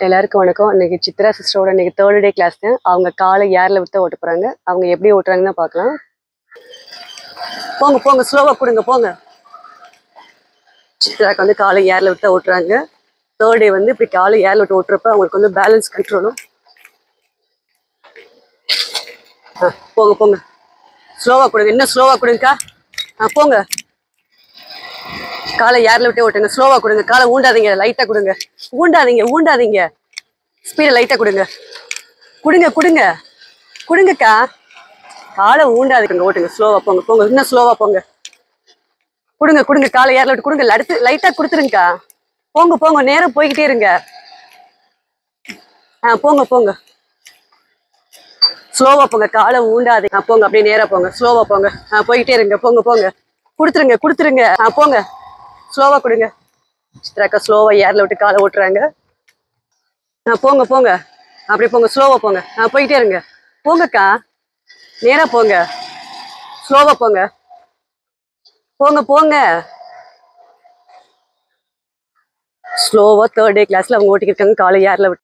எல்லாருக்கும் வணக்கம். இன்னைக்கு சித்ரா சிஸ்டரோட இன்னைக்கு தேர்ட் டே கிளாஸ் தான். அவங்க காலை ஏர்ல விட்டு ஓட்ட போறாங்க. அவங்க எப்படி ஓட்டுறாங்கன்னு பார்க்கலாம். போங்க போங்க, ஸ்லோவா கொடுங்க போங்க. சித்ராக்கு வந்து காலை ஏர்ல விட்டு ஓட்டுறாங்க. தேர்ட் டே வந்து இப்படி காலை ஏர்ல விட்டு ஓட்டுறப்ப அவங்களுக்கு வந்து பேலன்ஸ் கண்ட்ரோலும். போங்க போங்க, ஸ்லோவா கொடுங்க, இன்னும் ஸ்லோவா கொடுங்கக்கா. போங்க, காலை ஏர்ல விட்டே ஓட்டுங்க. ஸ்லோவா கொடுங்க, காலை ஊண்டாதீங்க, லைட்டா கொடுங்க. ஊண்டாதீங்க, ஸ்பீடை லைட்டா கொடுங்க. கொடுங்க கொடுங்கக்கா, காலை ஊண்டாதீங்க, ஓட்டுங்க. ஸ்லோவா போங்க போங்க, இன்னும் ஸ்லோவா போங்க. கொடுங்க, காலை ஏர்ல விட்டு கொடுங்க. அடுத்து லைட்டா கொடுத்துருங்கக்கா. போங்க, நேரம் போய்கிட்டே இருங்க. போங்க, ஸ்லோவா போங்க, காலை ஊண்டாதீங்க. போங்க, அப்படியே நேரா போங்க, ஸ்லோவா போங்க. போய்கிட்டே இருங்க. போங்க, கொடுத்துருங்க. போங்க, ஸ்லோவா கொடுங்க. சித்ராக்கா ஸ்லோவா ஏர்ல விட்டு காலை ஓட்டுறாங்க. போங்க, அப்படியே போங்க, ஸ்லோவா போங்க. போய்கிட்டே இருங்க. போங்கக்கா, நேரா போங்க, ஸ்லோவா போங்க. போங்க, ஸ்லோவா தேர்ட் டே கிளாஸ்ல அவங்க ஓட்டிக்கிட்டு இருக்காங்க காலை ஏர்ல விட்டு.